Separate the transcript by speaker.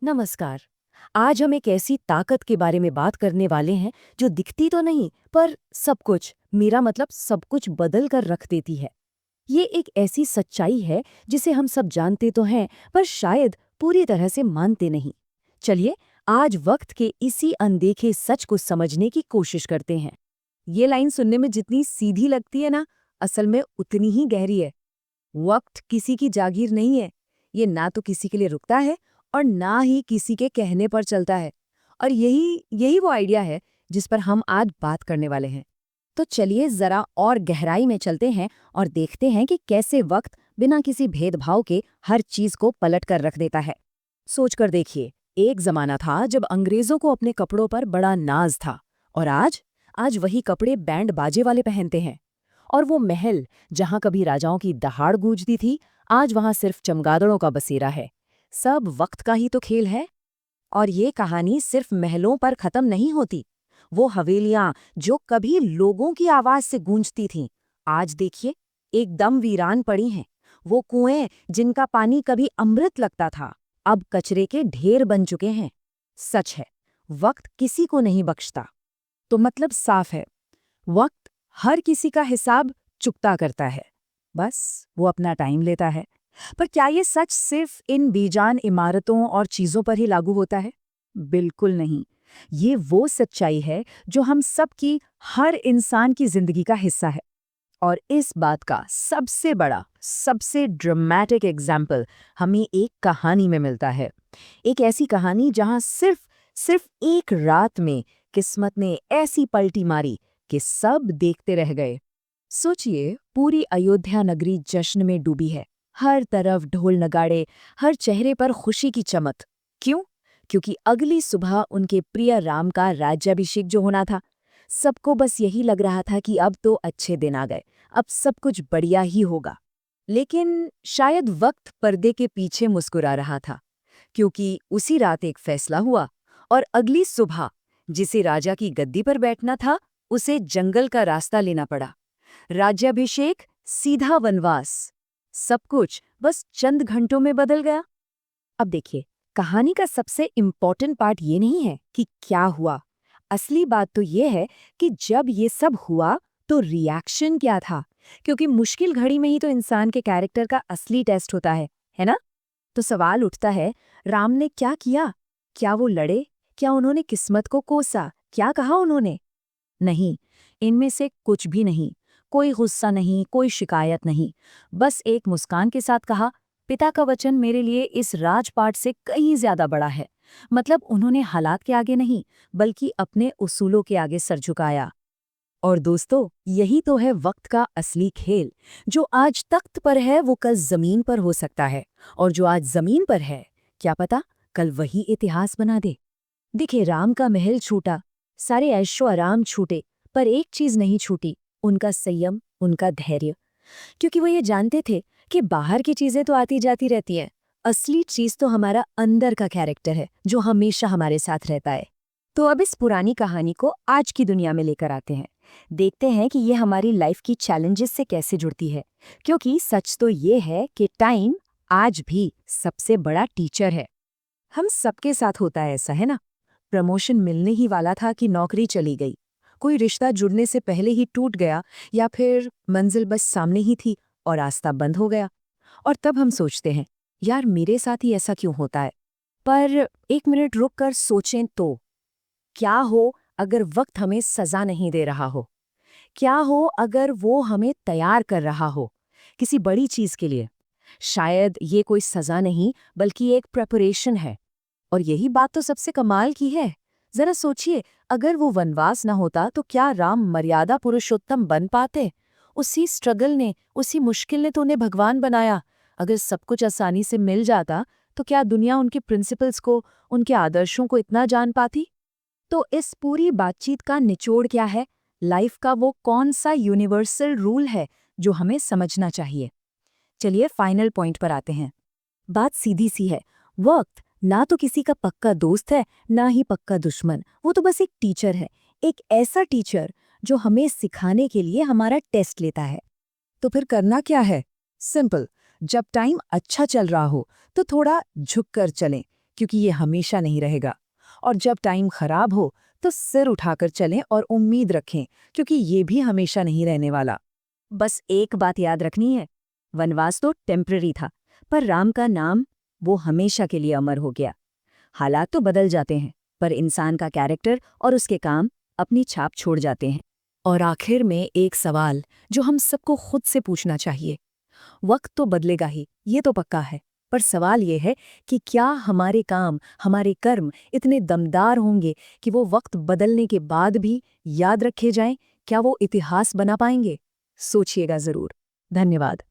Speaker 1: नमस्कार। आज हम एक ऐसी ताकत के बारे में बात करने वाले हैं जो दिखती तो नहीं पर सब कुछ, मेरा मतलब सब कुछ बदल कर रख देती है। ये एक ऐसी सच्चाई है जिसे हम सब जानते तो हैं पर शायद पूरी तरह से मानते नहीं। चलिए, आज वक्त के इसी अनदेखे सच को समझने की कोशिश करते हैं। ये लाइन सुनने में जितनी सीधी लगती है ना, असल में उतनी ही गहरी है। वक्त किसी की जागीर नहीं है। ये ना तो किसी के लिए रुकता है और ना ही किसी के कहने पर चलता है। और यही यही वो आइडिया है जिस पर हम आज बात करने वाले हैं। तो चलिए जरा और गहराई में चलते हैं और देखते हैं कि कैसे वक्त बिना किसी भेदभाव के हर चीज को पलट कर रख देता है। सोच कर देखिए, एक जमाना था जब अंग्रेजों को अपने कपड़ों पर बड़ा नाज था, और आज वही कपड़े बैंड बाजे वाले पहनते हैं। और वो महल जहां कभी राजाओं की दहाड़ गूंजती थी, आज वहां सिर्फ चमगादड़ों का बसेरा है। सब वक्त का ही तो खेल है। और ये कहानी सिर्फ महलों पर खत्म नहीं होती। वो हवेलियां जो कभी लोगों की आवाज से गूंजती थीं, आज देखिए एकदम वीरान पड़ी हैं। वो कुएं जिनका पानी कभी अमृत लगता था, अब कचरे के ढेर बन चुके हैं। सच है, वक्त किसी को नहीं बख्शता। तो मतलब साफ है, वक्त हर किसी का हिसाब चुकता करता है। बस वो अपना टाइम लेता है। पर क्या ये सच सिर्फ इन बेजान इमारतों और चीजों पर ही लागू होता है? बिल्कुल नहीं। ये वो सच्चाई है जो हम सब की, हर इंसान की जिंदगी का हिस्सा है। और इस बात का सबसे बड़ा, सबसे ड्रामेटिक एग्जाम्पल हमें एक कहानी में मिलता है। एक ऐसी कहानी जहां सिर्फ सिर्फ एक रात में किस्मत ने ऐसी पलटी मारी कि सब देखते रह गए। सोचिए, पूरी अयोध्या नगरी जश्न में डूबी है। हर तरफ ढोल नगाड़े, हर चेहरे पर खुशी की चमक। क्यों? क्योंकि अगली सुबह उनके प्रिय राम का राज्याभिषेक जो होना था। सबको बस यही लग रहा था कि अब तो अच्छे दिन आ गए, अब सब कुछ बढ़िया ही होगा। लेकिन शायद वक्त पर्दे के पीछे मुस्कुरा रहा था, क्योंकि उसी रात एक फैसला हुआ और अगली सुबह जिसे राजा की गद्दी पर बैठना था, उसे जंगल का रास्ता लेना पड़ा। राज्याभिषेक सीधा वनवास। सब कुछ बस चंद घंटों में बदल गया। अब देखिए, कहानी का सबसे इम्पोर्टेंट पार्ट ये नहीं है कि क्या हुआ। असली बात तो ये है कि जब ये सब हुआ तो रिएक्शन क्या था। क्योंकि मुश्किल घड़ी में ही तो इंसान के कैरेक्टर का असली टेस्ट होता है ना? तो सवाल उठता है, राम ने क्या किया? क्या वो लड़े? क्या उन्होंने किस्मत को कोसा? क्या कहा उन्होंने? नहीं, इनमें से कुछ भी नहीं। कोई गुस्सा नहीं, कोई शिकायत नहीं। बस एक मुस्कान के साथ कहा, पिता का वचन मेरे लिए इस राजपाट से कहीं ज्यादा बड़ा है। मतलब उन्होंने हालात के आगे नहीं, बल्कि अपने उसूलों के आगे सर झुकाया। और दोस्तों, यही तो है वक्त का असली खेल। जो आज तख्त पर है वो कल जमीन पर हो सकता है, और जो आज जमीन पर है, क्या पता कल वही इतिहास बना दे। दिखे, राम का महल छूटा, सारे ऐशो आराम छूटे, पर एक चीज नहीं छूटी, उनका संयम, उनका धैर्य। क्योंकि वो ये जानते थे कि बाहर की चीजें तो आती जाती रहती हैं, असली चीज तो हमारा अंदर का कैरेक्टर है जो हमेशा हमारे साथ रहता है। तो अब इस पुरानी कहानी को आज की दुनिया में लेकर आते हैं। देखते हैं कि ये हमारी लाइफ की चैलेंजेस से कैसे जुड़ती है। क्योंकि सच तो ये है कि टाइम आज भी सबसे बड़ा टीचर है। हम सबके साथ होता है ऐसा, है ना? प्रमोशन मिलने ही वाला था कि नौकरी चली गई। कोई रिश्ता जुड़ने से पहले ही टूट गया, या फिर मंजिल बस सामने ही थी और रास्ता बंद हो गया। और तब हम सोचते हैं, यार मेरे साथ ही ऐसा क्यों होता है? पर एक मिनट रुक कर सोचें तो, क्या हो अगर वक्त हमें सजा नहीं दे रहा हो? क्या हो अगर वो हमें तैयार कर रहा हो किसी बड़ी चीज के लिए? शायद ये कोई सजा नहीं, बल्कि एक प्रेपरेशन है। और यही बात तो सबसे कमाल की है। जरा सोचिए, अगर वो वनवास ना होता तो क्या राम मर्यादा पुरुषोत्तम बन पाते? उसी स्ट्रगल ने, उसी मुश्किल ने तो उन्हें भगवान बनाया। अगर सब कुछ आसानी से मिल जाता तो क्या दुनिया उनके प्रिंसिपल्स को, उनके आदर्शों को इतना जान पाती? तो इस पूरी बातचीत का निचोड़ क्या है? लाइफ का वो कौन सा यूनिवर्सल रूल है जो हमें समझना चाहिए? चलिए फाइनल पॉइंट पर आते हैं। बात सीधी सी है, वक्त ना तो किसी का पक्का दोस्त है, ना ही पक्का दुश्मन। वो तो बस एक टीचर है, एक ऐसा टीचर जो हमें सिखाने के लिए हमारा टेस्ट लेता है। तो फिर करना क्या है? सिंपल, जब टाइम अच्छा चल रहा हो तो थोड़ा झुक कर चलें,
Speaker 2: क्योंकि ये हमेशा नहीं रहेगा। और जब टाइम खराब हो तो सिर उठाकर चलें और उम्मीद रखें, क्योंकि ये भी हमेशा नहीं रहने वाला।
Speaker 1: बस एक बात याद रखनी है, वनवास तो टेम्पररी था, पर राम का नाम वो हमेशा के लिए अमर हो गया। हालात तो बदल जाते हैं, पर इंसान का कैरेक्टर और उसके काम अपनी छाप छोड़ जाते हैं।
Speaker 2: और आखिर में एक सवाल जो हम सबको खुद से पूछना चाहिए। वक्त तो बदलेगा ही, ये तो पक्का है, पर सवाल ये है कि क्या हमारे काम, हमारे कर्म इतने दमदार होंगे कि वो वक्त बदलने के बाद भी याद रखे जाएं? क्या वो इतिहास बना पाएंगे? सोचिएगा जरूर। धन्यवाद।